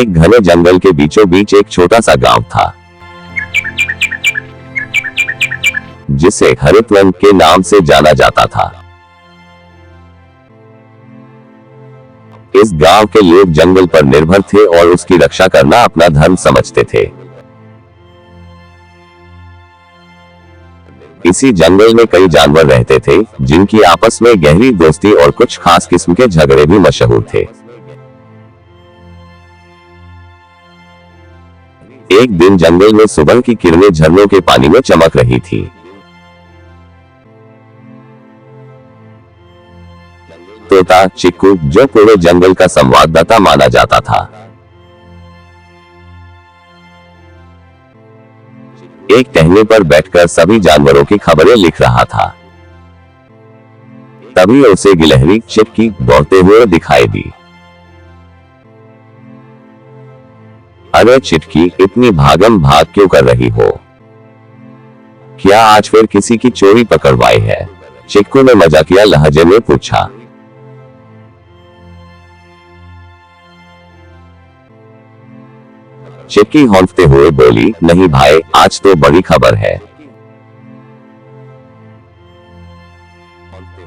एक घने जंगल के बीचों बीच एक छोटा सा गांव था जिसे हरितवन के नाम से जाना जाता था। इस गांव के लोग जंगल पर निर्भर थे और उसकी रक्षा करना अपना धर्म समझते थे। इसी जंगल में कई जानवर रहते थे जिनकी आपस में गहरी दोस्ती और कुछ खास किस्म के झगड़े भी मशहूर थे। एक दिन जंगल में सुबह की किरणें झरनों के पानी में चमक रही थी। तोता चिक्कू, जो पूरे जंगल का संवाददाता माना जाता था, एक टहनी पर बैठकर सभी जानवरों की खबरें लिख रहा था। तभी उसे गिलहरी चिटकी दौड़ते हुए दिखाई दी। अरे चिटकी, इतनी भागम भाग क्यों कर रही हो? क्या आज फिर किसी की चोरी पकड़वाई है? चिक्कू ने मजाकिया लहजे में पूछा। चिक्की हौंकते हुए बोली, नहीं भाई, आज तो बड़ी खबर है।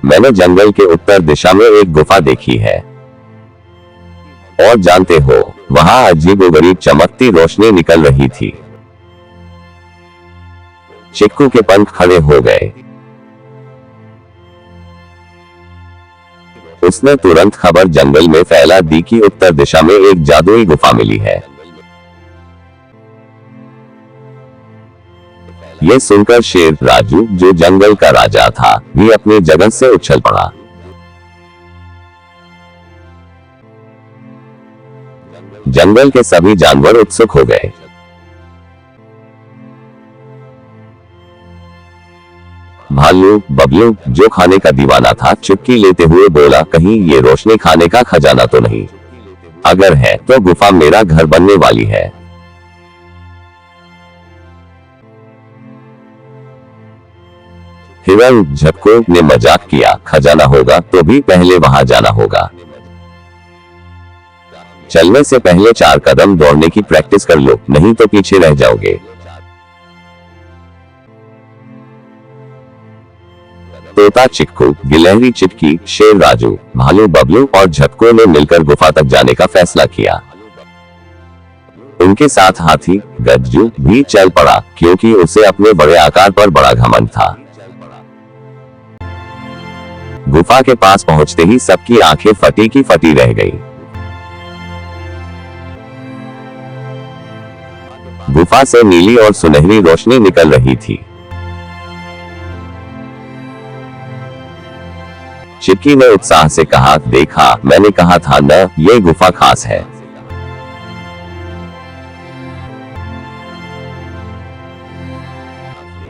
मैंने जंगल के उत्तर दिशा में एक गुफा देखी है और जानते हो, वहां अजीबोगरीब चमकती रोशनी निकल रही थी। चिक्कू के पंख खड़े हो गए। उसने तुरंत खबर जंगल में फैला दी कि उत्तर दिशा में एक जादुई गुफा मिली है। यह सुनकर शेर राजू, जो जंगल का राजा था, भी अपनी जगह से उछल पड़ा। जंगल के सभी जानवर उत्सुक हो गए। भालू बबलू, जो खाने का दीवाना था, चुटकी लेते हुए बोला, कहीं ये रोशनी खाने का खजाना तो नहीं? अगर है तो गुफा मेरा घर बनने वाली है। हिरण झपको ने मजाक किया, खजाना होगा तो भी पहले वहां जाना होगा। चलने से पहले 4 कदम दौड़ने की प्रैक्टिस कर लो, नहीं तो पीछे रह जाओगे। तोता चिक्कू, गिलहरी चिटकी, शेर राजू, भालू बबलू और झपको ने मिलकर गुफा तक जाने का फैसला किया। उनके साथ हाथी गज्जू भी चल पड़ा, क्योंकि उसे अपने बड़े आकार पर बड़ा घमंड था। गुफा के पास पहुंचते ही सबकी आंखें फटी की फटी रह गई। गुफा से नीली और सुनहरी रोशनी निकल रही थी। चिक्की ने उत्साह से कहा, देखा, मैंने कहा था न, ये गुफा खास है।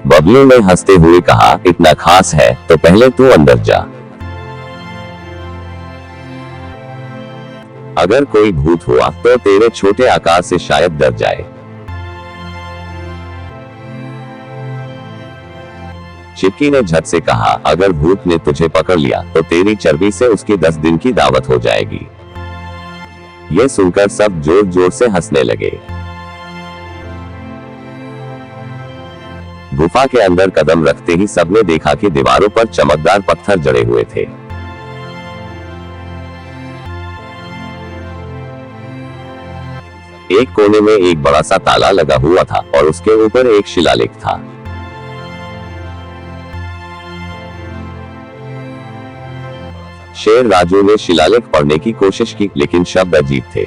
बबलू ने हंसते हुए कहा, इतना खास है तो पहले तू अंदर जा। अगर कोई भूत हुआ तो तेरे छोटे आकार से शायद डर जाए। चिक्की ने झट से कहा, अगर भूत ने तुझे पकड़ लिया तो तेरी चर्बी से उसकी 10 दिन की दावत हो जाएगी। यह सुनकर सब जोर जोर से हंसने लगे। गुफा के अंदर कदम रखते ही सबने देखा कि दीवारों पर चमकदार पत्थर जड़े हुए थे। एक कोने में एक बड़ा सा ताला लगा हुआ था और उसके ऊपर एक शिलालेख था। शेर राजू ने शिलालेख पढ़ने की कोशिश की, लेकिन शब्द अजीब थे।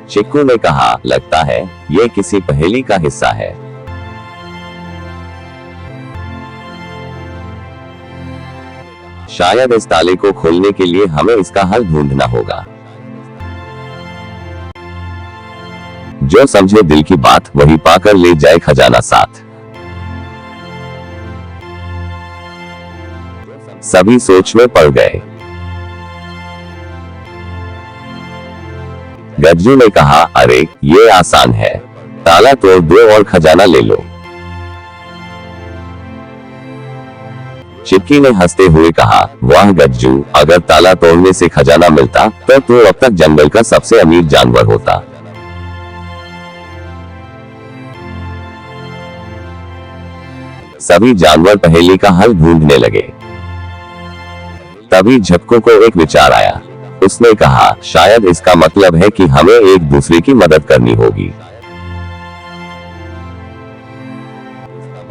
चिक्कू ने कहा, लगता है यह किसी पहेली का हिस्सा है। शायद इस ताले को खोलने के लिए हमें इसका हल ढूंढना होगा। जो समझे दिल की बात वही पाकर ले जाए खजाना साथ। सभी सोच में पड़ गए। गज्जू ने कहा, अरे ये आसान है, ताला तोड़ दो और खजाना ले लो। चिक्की ने हंसते हुए कहा, वाह गज्जू, अगर ताला तोड़ने से खजाना मिलता तो तू अब तक जंगल का सबसे अमीर जानवर होता। सभी जानवर पहेली का हल ढूंढने लगे। तभी झक्कू को एक विचार आया। उसने कहा, शायद इसका मतलब है कि हमें एक दूसरे की मदद करनी होगी।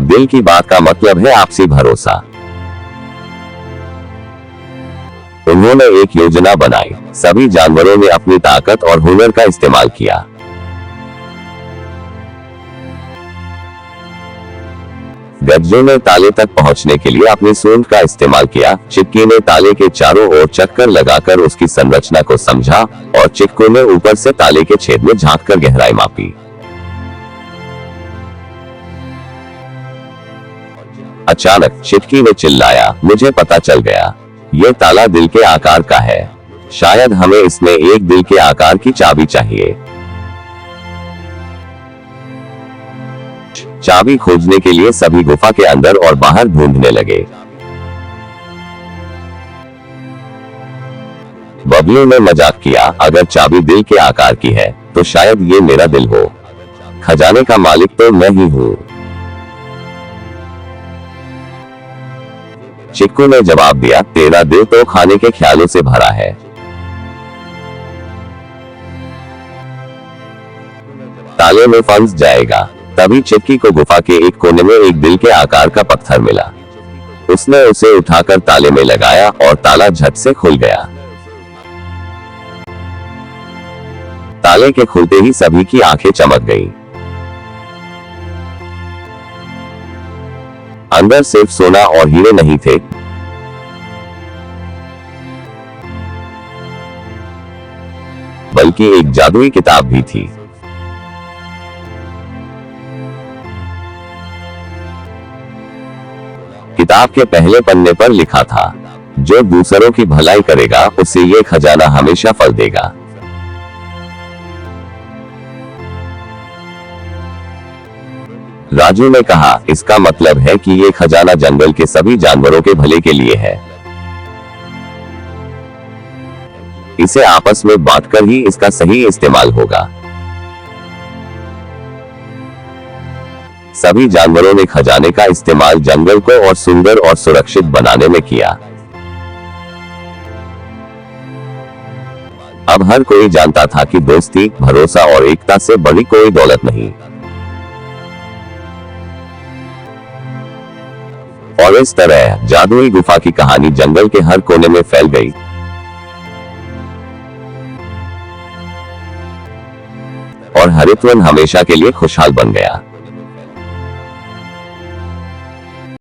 दिल की बात का मतलब है आपसी भरोसा। उन्होंने एक योजना बनाई। सभी जानवरों ने अपनी ताकत और हुनर का इस्तेमाल किया। गज्जू ने ताले तक पहुंचने के लिए अपनी सूंड का इस्तेमाल किया। चिक्की ने ताले के चारों ओर चक्कर लगाकर उसकी संरचना को समझा और चिक्कू ने ऊपर से ताले के छेद में झांककर गहराई मापी। अचानक चिक्की ने चिल्लाया, मुझे पता चल गया, ये ताला दिल के आकार का है। शायद हमें इसमें एक दिल के आकार की चाबी चाहिए। चाबी खोजने के लिए सभी गुफा के अंदर और बाहर ढूंढने लगे। बबलू ने मजाक किया, अगर चाबी दिल के आकार की है तो शायद ये मेरा दिल हो। खजाने का मालिक तो मैं ही हूँ। चिक्कू ने जवाब दिया, तेरा दिल तो खाने के ख्यालों से भरा है। ताले में फंस जाएगा। तभी चिक्की को गुफा के एक कोने में एक दिल के आकार का पत्थर मिला। उसने उसे उठाकर ताले में लगाया और ताला झट से खुल गया। ताले के खुलते ही सभी की आंखें चमक गईं। अंदर सिर्फ सोना और हीरे नहीं थे, बल्कि एक जादुई किताब भी थी। किताब के पहले पन्ने पर लिखा था, जो दूसरों की भलाई करेगा उसे ये खजाना हमेशा फल देगा। राजू ने कहा, इसका मतलब है कि ये खजाना जंगल के सभी जानवरों के भले के लिए है। इसे आपस में बांटकर ही इसका सही इस्तेमाल होगा। सभी जानवरों ने खजाने का इस्तेमाल जंगल को और सुंदर और सुरक्षित बनाने में किया। अब हर कोई जानता था कि दोस्ती, भरोसा और एकता से बड़ी कोई दौलत नहीं। और इस तरह जादुई गुफा की कहानी जंगल के हर कोने में फैल गई। और हरितवन हमेशा के लिए खुशहाल बन गया।